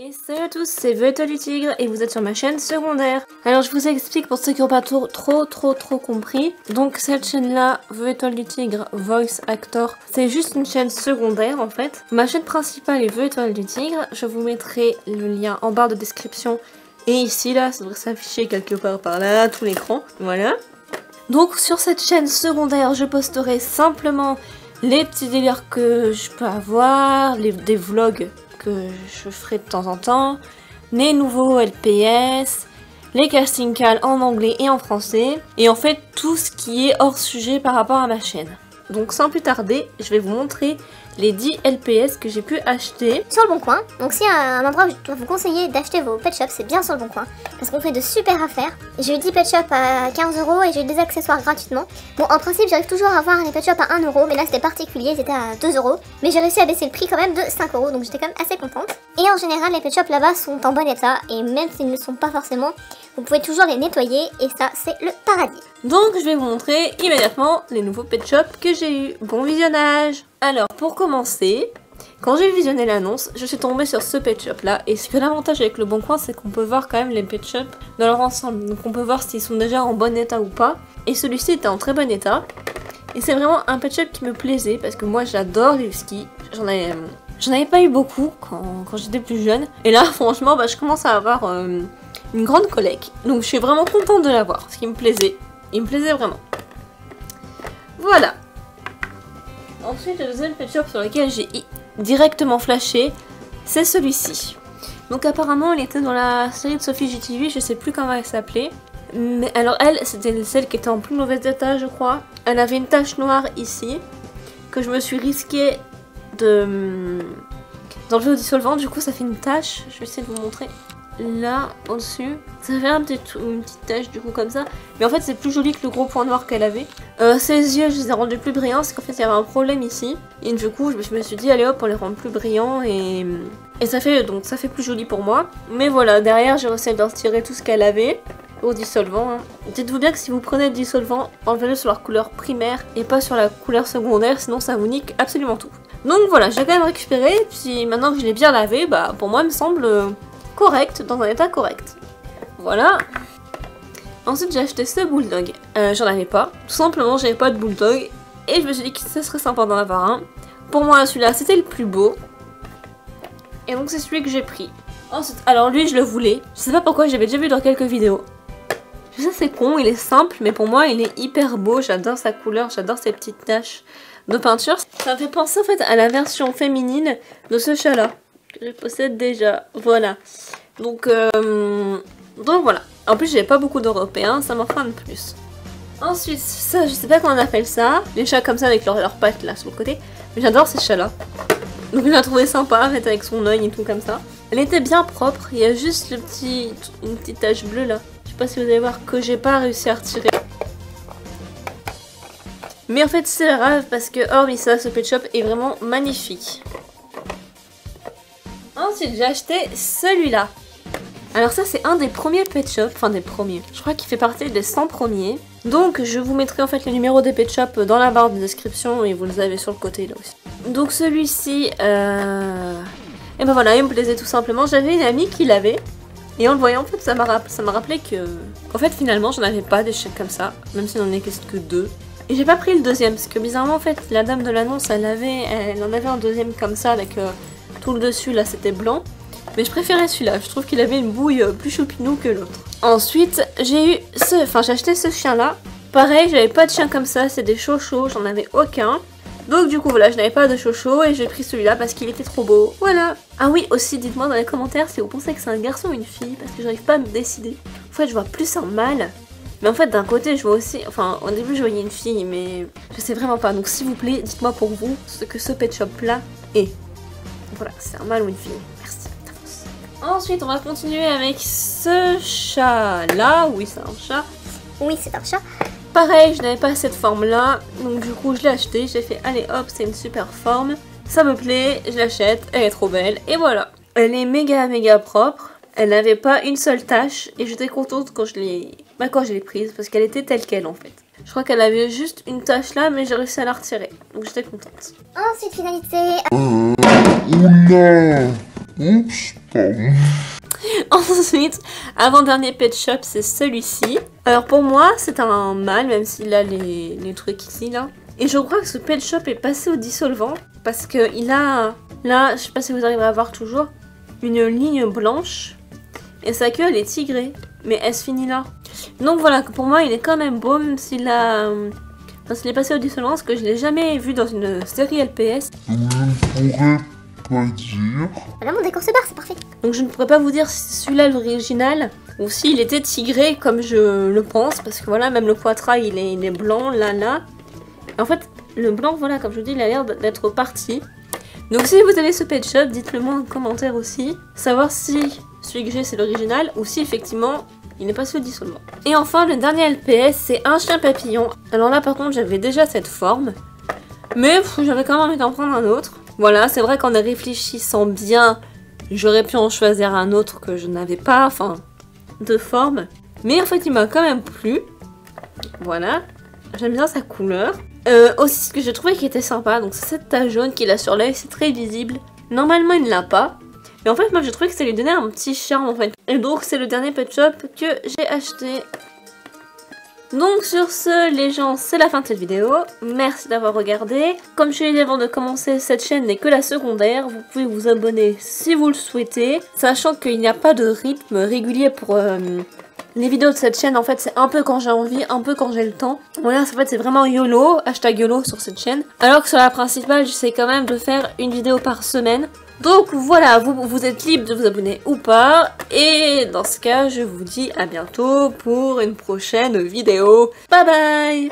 Et salut à tous, c'est Veuille du Tigre et vous êtes sur ma chaîne secondaire. Alors je vous explique pour ceux qui n'ont pas trop compris. Donc cette chaîne là, Veuille du Tigre Voice Actor, c'est juste une chaîne secondaire en fait. Ma chaîne principale est Veuille du Tigre. Je vous mettrai le lien en barre de description et ici là, ça devrait s'afficher quelque part par là, tout l'écran. Voilà. Donc sur cette chaîne secondaire, je posterai simplement les petits délires que je peux avoir, des vlogs que je ferai de temps en temps, les nouveaux LPS, les casting calls en anglais et en français, et en fait tout ce qui est hors sujet par rapport à ma chaîne. Donc sans plus tarder, je vais vous montrer les 10 LPS que j'ai pu acheter sur le bon coin. Donc s'il y a un endroit où je dois vous conseiller d'acheter vos pet shops, c'est bien sur le bon coin, parce qu'on fait de super affaires. J'ai eu 10 pet shops à 15 € et j'ai eu des accessoires gratuitement. Bon, en principe j'arrive toujours à avoir les pet shops à 1 €, mais là c'était particulier, c'était à 2 €. Mais j'ai réussi à baisser le prix quand même de 5 €, donc j'étais quand même assez contente. Et en général les pet shops là-bas sont en bon état, et même s'ils ne le sont pas forcément, vous pouvez toujours les nettoyer, et ça c'est le paradis. Donc je vais vous montrer immédiatement les nouveaux pet shops que j'ai eu. Bon visionnage. Alors pour commencer, quand j'ai visionné l'annonce, je suis tombée sur ce pet shop là. Et ce que l'avantage avec le Bon Coin, c'est qu'on peut voir quand même les pet shops dans leur ensemble. Donc on peut voir s'ils sont déjà en bon état ou pas. Et celui-ci était en très bon état. Et c'est vraiment un pet shop qui me plaisait parce que moi j'adore les huskies. J'en avais pas eu beaucoup quand j'étais plus jeune. Et là franchement je commence à avoir une grande collecte. Donc je suis vraiment contente de l'avoir, ce qui me plaisait. Il me plaisait vraiment. Voilà. Ensuite, le deuxième pet shop sur lequel j'ai directement flashé, c'est celui-ci. Donc apparemment, il était dans la série de Sophie GTV, je sais plus comment elle s'appelait. Mais alors elle, c'était celle qui était en plus mauvais état, je crois. Elle avait une tache noire ici, que je me suis risquée d'enlever au dissolvant. Du coup, ça fait une tache. Je vais essayer de vous montrer. Là, au-dessus, ça fait une petite tache du coup comme ça. Mais en fait, c'est plus joli que le gros point noir qu'elle avait. Ses yeux, je les ai rendus plus brillants parce qu'en fait, il y avait un problème ici. Et du coup, je me suis dit, allez hop, on les rend plus brillants et ça fait plus joli pour moi. Mais voilà, derrière, j'ai réussi à leur retirer tout ce qu'elle avait au dissolvant. Hein. Dites-vous bien que si vous prenez le dissolvant, enlevez-le sur leur couleur primaire et pas sur la couleur secondaire, sinon ça vous nique absolument tout. Donc voilà, je l'ai quand même récupéré. Puis maintenant que je l'ai bien lavé, bah pour moi, il me semble correct, dans un état correct. Voilà. Ensuite j'ai acheté ce bulldog. J'en avais pas. Tout simplement j'avais pas de bulldog. Et je me suis dit que ce serait sympa d'en avoir un. Pour moi celui-là c'était le plus beau. Et donc c'est celui que j'ai pris. Ensuite, alors lui je le voulais. Je sais pas pourquoi, j'avais déjà vu dans quelques vidéos. Je sais c'est con, il est simple. Mais pour moi il est hyper beau. J'adore sa couleur, j'adore ses petites taches de peinture. Ça me fait penser en fait à la version féminine de ce chat là. Je possède déjà, voilà. Donc voilà. En plus, j'avais pas beaucoup d'Européens, ça m'en fera de plus. Ensuite, ça, je sais pas comment on appelle ça. Les chats comme ça avec leurs pattes là sur le côté. Mais j'adore ces chats là. Donc je l'ai trouvé sympa, en fait, avec son œil et tout comme ça. Elle était bien propre. Il y a juste une petite tache bleue là. Je sais pas si vous allez voir que j'ai pas réussi à retirer. Mais en fait, c'est grave parce que hormis ça, ce pet shop est vraiment magnifique. Ensuite, j'ai acheté celui-là. Alors ça, c'est un des premiers pet shops. Enfin, des premiers. Je crois qu'il fait partie des 100 premiers. Donc, je vous mettrai en fait le numéro des pet shops dans la barre de description. Et vous les avez sur le côté là aussi. Donc celui-ci, et ben voilà, il me plaisait tout simplement. J'avais une amie qui l'avait. Et en le voyant, en fait, ça m'a rappelé qu'en fait, finalement, j'en avais pas des chèques comme ça. Même si n'en est que 2. Et j'ai pas pris le deuxième. Parce que bizarrement, en fait, la dame de l'annonce, elle en avait un deuxième comme ça avec tout le dessus là c'était blanc, mais je préférais celui-là, je trouve qu'il avait une bouille plus choupinou que l'autre. Ensuite j'ai acheté ce chien là, pareil j'avais pas de chien comme ça, c'est des chochos, j'en avais aucun, donc du coup voilà je n'avais pas de chocho et j'ai pris celui-là parce qu'il était trop beau, voilà. Ah oui aussi dites-moi dans les commentaires si vous pensez que c'est un garçon ou une fille, parce que j'arrive pas à me décider. En fait je vois plus un mâle, mais en fait d'un côté je vois aussi, enfin au début je voyais une fille mais je sais vraiment pas, donc s'il vous plaît dites-moi pour vous ce que ce pet shop là est. Voilà, c'est un mâle ou une fille. Merci. Ensuite, on va continuer avec ce chat-là. Oui, c'est un chat. Oui, c'est un chat. Pareil, je n'avais pas cette forme-là. Donc du coup, je l'ai acheté. J'ai fait, allez hop, c'est une super forme. Ça me plaît, je l'achète. Elle est trop belle. Et voilà. Elle est méga propre. Elle n'avait pas une seule tache. Et j'étais contente quand je l'ai prise. Parce qu'elle était telle qu'elle en fait. Je crois qu'elle avait juste une tache là, mais j'ai réussi à la retirer. Donc j'étais contente. Ensuite, finalité. Oula! Oups, pardon. Ensuite, avant-dernier pet shop, c'est celui-ci. Alors pour moi, c'est un mâle, même s'il a les trucs ici, là. Et je crois que ce pet shop est passé au dissolvant, parce qu'il a, là, je sais pas si vous arriverez à voir toujours, une ligne blanche. Et sa queue, elle est tigrée. Mais elle se finit là. Donc voilà, pour moi, il est quand même beau, même s'il a... Parce qu'il est passé au dissolvant, parce que je l'ai jamais vu dans une série LPS. Je ne pourrais pas dire. Voilà mon décor se barre, c'est parfait. Donc je ne pourrais pas vous dire si c'est celui-là l'original ou s'il était tigré comme je le pense, parce que voilà, même le poitrail il est blanc là. En fait, le blanc, voilà, comme je vous dis, il a l'air d'être parti. Donc si vous avez ce pet shop, dites-le moi en commentaire aussi, savoir si celui que j'ai c'est l'original ou si effectivement il n'est pas au dissolvant. Et enfin, le dernier LPS, c'est un chien papillon. Alors là par contre, j'avais déjà cette forme, mais j'avais quand même envie d'en prendre un autre. Voilà, c'est vrai qu'en y réfléchissant bien, j'aurais pu en choisir un autre que je n'avais pas, enfin, de forme. Mais en fait, il m'a quand même plu. Voilà, j'aime bien sa couleur. Aussi, ce que j'ai trouvé qui était sympa, donc c'est cette tache jaune qu'il a sur l'œil, c'est très visible. Normalement, il ne l'a pas. Mais en fait, moi, j'ai trouvé que ça lui donnait un petit charme, en fait. Et donc, c'est le dernier pet shop que j'ai acheté. Donc sur ce, les gens, c'est la fin de cette vidéo. Merci d'avoir regardé. Comme je l'ai dit avant de commencer, cette chaîne n'est que la secondaire. Vous pouvez vous abonner si vous le souhaitez. Sachant qu'il n'y a pas de rythme régulier pour les vidéos de cette chaîne. En fait, c'est un peu quand j'ai envie, un peu quand j'ai le temps. Voilà, en fait, c'est vraiment YOLO, hashtag YOLO sur cette chaîne. Alors que sur la principale, j'essaie quand même de faire une vidéo par semaine. Donc voilà, vous êtes libre de vous abonner ou pas. Et dans ce cas, je vous dis à bientôt pour une prochaine vidéo. Bye bye!